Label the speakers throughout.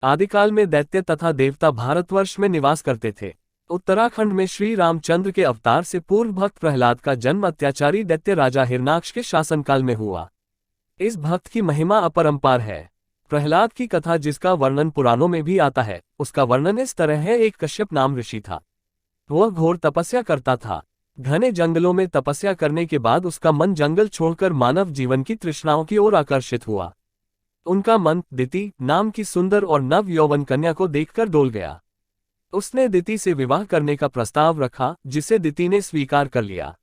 Speaker 1: आदिकाल में दैत्य तथा देवता भारतवर्ष में निवास करते थे। उत्तराखंड में श्री रामचंद्र के अवतार से पूर्व भक्त प्रहलाद का जन्म अत्याचारी दैत्य राजा हिरणाक्ष के शासनकाल में हुआ। इस भक्त की महिमा अपरंपार है। प्रहलाद की कथा जिसका वर्णन पुराणों में भी आता है, उसका वर्णन इस तरह है। एक कश्यप नाम ऋषि था। वह घोर तपस्या करता था। घने जंगलों में तपस्या करने के बाद उसका मन जंगल छोड़कर मानव जीवन की तृष्णाओं की ओर आकर्षित हुआ। उनका मन दिति नाम की सुंदर और नव यौवन कन्या को देखकर डोल गया। उसने दिति से विवाह करने का प्रस्ताव रखा, जिसे दिति ने स्वीकार कर लिया।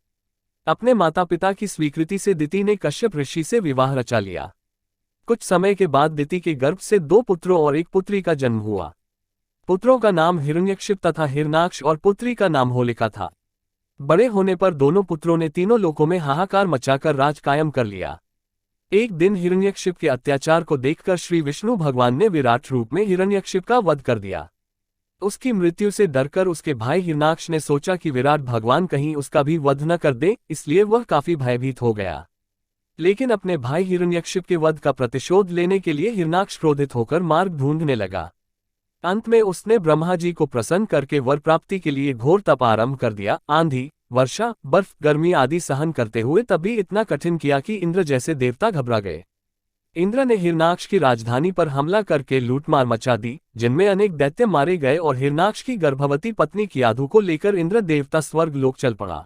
Speaker 1: अपने माता पिता की स्वीकृति से दिति ने कश्यप ऋषि से विवाह रचा लिया। कुछ समय के बाद दिति के गर्भ से 2 पुत्रों और 1 पुत्री का जन्म हुआ। पुत्रों का नाम हिरण्यकशिप तथा हिरणाक्ष और पुत्री का नाम होलिका था। बड़े होने पर दोनों पुत्रों ने तीनों लोकों में हाहाकार मचाकर राज कायम कर लिया। एक दिन हिरण्यकशिप के अत्याचार को देखकर श्री विष्णु भगवान ने विराट रूप में हिरण्यकशिप का वध कर दिया। उसकी मृत्यु से डरकर उसके भाई हिरणाक्ष ने सोचा कि विराट भगवान कहीं उसका भी वध न कर दे, इसलिए वह काफी भयभीत हो गया। लेकिन अपने भाई हिरण्यकशिप के वध का प्रतिशोध लेने के लिए हिरणाक्ष क्रोधित होकर मार्ग ढूंढने लगा। अंत में उसने ब्रह्मा जी को प्रसन्न करके वर प्राप्ति के लिए घोर तप आरंभ कर दिया। आंधी, वर्षा, बर्फ, गर्मी आदि सहन करते हुए तभी इतना कठिन किया कि इंद्र जैसे देवता घबरा गए। इंद्र ने हिरणाक्ष की राजधानी पर हमला करके लूटमार मचा दी, जिनमें अनेक दैत्य मारे गए और हिरणाक्ष की गर्भवती पत्नी कियाधु को लेकर इंद्र देवता स्वर्ग लोक चल पड़ा।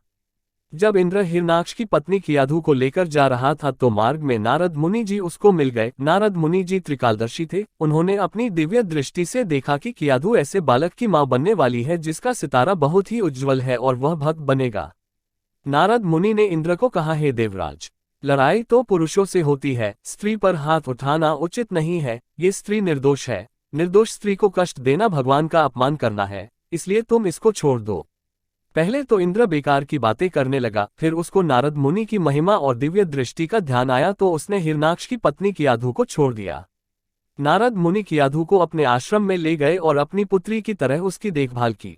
Speaker 1: जब इंद्र हिरणाक्ष की पत्नी कियाधु को लेकर जा रहा था तो मार्ग में नारद मुनि जी उसको मिल गए। नारद मुनि जी त्रिकालदर्शी थे। उन्होंने अपनी दिव्य दृष्टि से देखा कि कियाधु ऐसे बालक की मां बनने वाली है जिसका सितारा बहुत ही उज्ज्वल है और वह भक्त बनेगा। नारद मुनि ने इंद्र को कहा, हे देवराज, लड़ाई तो पुरुषों से होती है, स्त्री पर हाथ उठाना उचित नहीं है। ये स्त्री निर्दोष है। निर्दोष स्त्री को कष्ट देना भगवान का अपमान करना है, इसलिए तुम इसको छोड़ दो। पहले तो इंद्र बेकार की बातें करने लगा, फिर उसको नारद मुनि की महिमा और दिव्य दृष्टि का ध्यान आया तो उसने हिरणाक्ष की पत्नी कियाधु को छोड़ दिया। नारद मुनि कियाधु को अपने आश्रम में ले गए और अपनी पुत्री की तरह उसकी देखभाल की।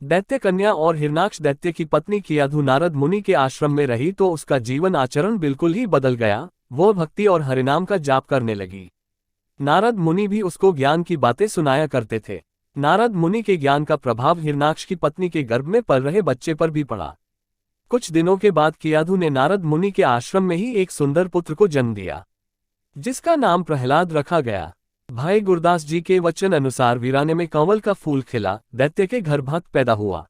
Speaker 1: दैत्य कन्या और हिरणाक्ष दैत्य की पत्नी कियाधु नारद मुनि के आश्रम में रही तो उसका जीवन आचरण बिल्कुल ही बदल गया। वह भक्ति और हरिनाम का जाप करने लगी। नारद मुनि भी उसको ज्ञान की बातें सुनाया करते थे। नारद मुनि के ज्ञान का प्रभाव हिरणाक्ष की पत्नी के गर्भ में पल रहे बच्चे पर भी पड़ा। कुछ दिनों के बाद कियाधु ने नारद मुनि के आश्रम में ही एक सुंदर पुत्र को जन्म दिया, जिसका नाम प्रहलाद रखा गया। भाई गुरदास जी के वचन अनुसार वीराने में कंवल का फूल खिला, दैत्य के घर भक्त पैदा हुआ।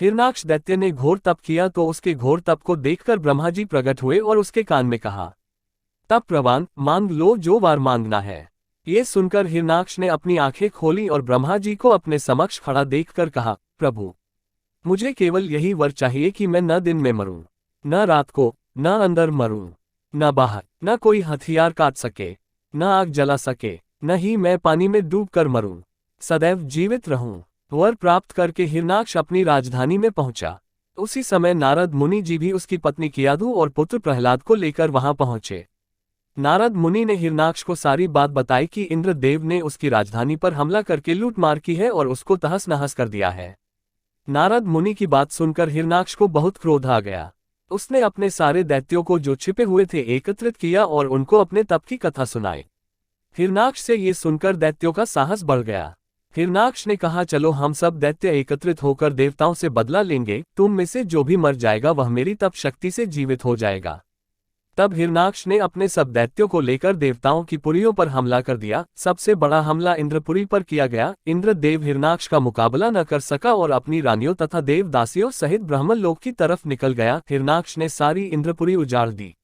Speaker 1: हिरणाक्ष दैत्य ने घोर तप किया तो उसके घोर तप को देखकर ब्रह्मा जी प्रकट हुए और उसके कान में कहा, तप प्रवान, मांग लो जो वार मांगना है। ये सुनकर हिरणाक्ष ने अपनी आंखें खोली और ब्रह्मा जी को अपने समक्ष खड़ा देखकर कहा, प्रभु, मुझे केवल यही वर चाहिए कि मैं न दिन में मरूं, न रात को, न अंदर मरूं, न बाहर, न कोई हथियार काट सके, न आग जला सके, न ही मैं पानी में डूब कर मरूं, सदैव जीवित रहूं। वर प्राप्त करके हिरणाक्ष अपनी राजधानी में पहुंचा। उसी समय नारद मुनि जी भी उसकी पत्नी कियाधु और पुत्र प्रहलाद को लेकर वहां पहुंचे। नारद मुनि ने हिरणाक्ष को सारी बात बताई कि इंद्रदेव ने उसकी राजधानी पर हमला करके लूटमार की है और उसको तहस नहस कर दिया है। नारद मुनि की बात सुनकर हिरणाक्ष को बहुत क्रोध आ गया। उसने अपने सारे दैत्यों को जो छिपे हुए थे एकत्रित किया और उनको अपने तप की कथा सुनाई। हिरणाक्ष से ये सुनकर दैत्यों का साहस बढ़ गया। हिरणाक्ष ने कहा, चलो हम सब दैत्य एकत्रित होकर देवताओं से बदला लेंगे। तुम में से जो भी मर जाएगा वह मेरी तप शक्ति से जीवित हो जाएगा। तब हिरणाक्ष ने अपने सब दैत्यों को लेकर देवताओं की पुरियों पर हमला कर दिया। सबसे बड़ा हमला इंद्रपुरी पर किया गया। इंद्रदेव हिरणाक्ष का मुकाबला न कर सका और अपनी रानियों तथा देवदासियों सहित ब्रह्मलोक की तरफ निकल गया। हिरणाक्ष ने सारी इंद्रपुरी उजाड़ दी।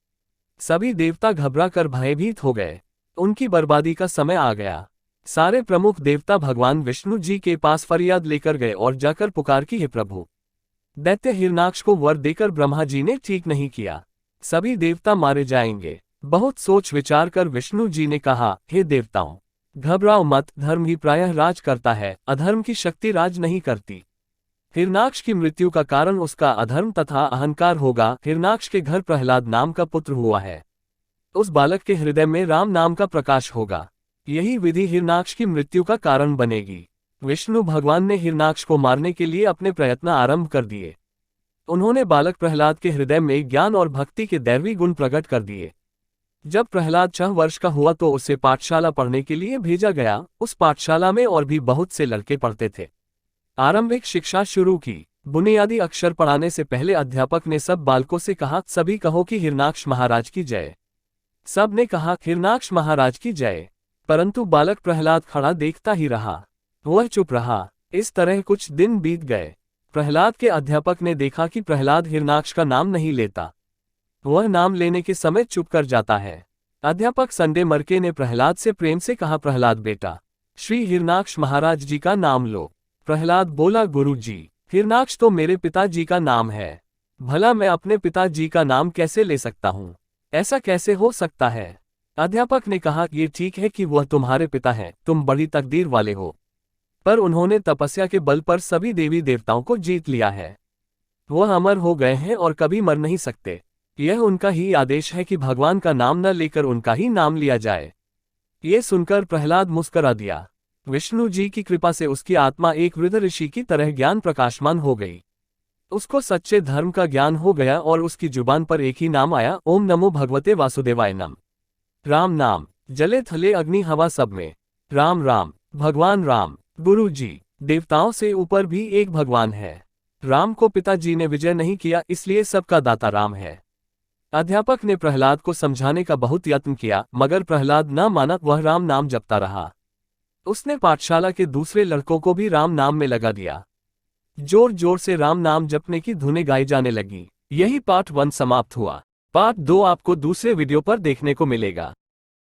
Speaker 1: सभी देवता घबरा कर भयभीत हो गए। उनकी बर्बादी का समय आ गया। सारे प्रमुख देवता भगवान विष्णु जी के पास फरियाद लेकर गए और जाकर पुकार की, हे प्रभु, दैत्य हिरणाक्ष को वर देकर ब्रह्मा जी ने ठीक नहीं किया। सभी देवता मारे जाएंगे। बहुत सोच विचार कर विष्णु जी ने कहा, हे देवताओं, घबराओ मत। धर्म ही प्रायः राज करता है, अधर्म की शक्ति राज नहीं करती। हिरणाक्ष की मृत्यु का कारण उसका अधर्म तथा अहंकार होगा। हिरणाक्ष के घर प्रहलाद नाम का पुत्र हुआ है। उस बालक के हृदय में राम नाम का प्रकाश होगा। यही विधि हिरणाक्ष की मृत्यु का कारण बनेगी। विष्णु भगवान ने हिरणाक्ष को मारने के लिए अपने प्रयत्न आरंभ कर दिए। उन्होंने बालक प्रहलाद के हृदय में ज्ञान और भक्ति के दैवी गुण प्रकट कर दिए। जब प्रहलाद 6 वर्ष का हुआ तो उसे पाठशाला पढ़ने के लिए भेजा गया। उस पाठशाला में और भी बहुत से लड़के पढ़ते थे। आरंभिक शिक्षा शुरू की। बुनियादी अक्षर पढ़ाने से पहले अध्यापक ने सब बालकों से कहा, सभी कहो कि हिरणाक्ष महाराज की जय। सब ने कहा, हिरणाक्ष महाराज की जय। परंतु बालक प्रहलाद खड़ा देखता ही रहा। वह चुप रहा। इस तरह कुछ दिन बीत गए। प्रहलाद के अध्यापक ने देखा कि प्रहलाद हिरणाक्ष का नाम नहीं लेता। वह नाम लेने के समय चुप कर जाता है। अध्यापक संडे मरके ने प्रहलाद से प्रेम से कहा, प्रहलाद बेटा, श्री हिरणाक्ष महाराज जी का नाम लो। प्रहलाद बोला, गुरुजी, हिरणाक्ष तो मेरे पिताजी का नाम है। भला मैं अपने पिताजी का नाम कैसे ले सकता हूँ? ऐसा कैसे हो सकता है? अध्यापक ने कहा, ये ठीक है कि वह तुम्हारे पिता हैं, तुम बड़ी तकदीर वाले हो। पर उन्होंने तपस्या के बल पर सभी देवी देवताओं को जीत लिया है। वह अमर हो गए हैं और कभी मर नहीं सकते। यह उनका ही आदेश है कि भगवान का नाम न लेकर उनका ही नाम लिया जाए। ये सुनकर प्रहलाद मुस्करा दिया। विष्णु जी की कृपा से उसकी आत्मा एक वृद्ध ऋषि की तरह ज्ञान प्रकाशमान हो गई। उसको सच्चे धर्म का ज्ञान हो गया और उसकी जुबान पर एक ही नाम आया, ओम नमो भगवते वासुदेवाय नम। राम नाम, जले थले अग्नि हवा सब में। राम राम, भगवान राम। गुरु जी, देवताओं से ऊपर भी एक भगवान है। राम को पिताजी ने विजय नहीं किया, इसलिए सबका दाता राम है। अध्यापक ने प्रहलाद को समझाने का बहुत यत्न किया, मगर प्रहलाद न माना। वह राम नाम जपता रहा। उसने पाठशाला के दूसरे लड़कों को भी राम नाम में लगा दिया। जोर जोर से राम नाम जपने की धुनें गाई जाने लगी। यही पार्ट 1 समाप्त हुआ। पार्ट 2 आपको दूसरे वीडियो पर देखने को मिलेगा।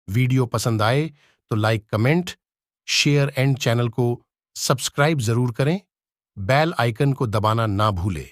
Speaker 2: वीडियो पसंद आए तो like, comment, share and channel को सब्सक्राइब जरूर करें। बेल आइकन को दबाना ना भूलें।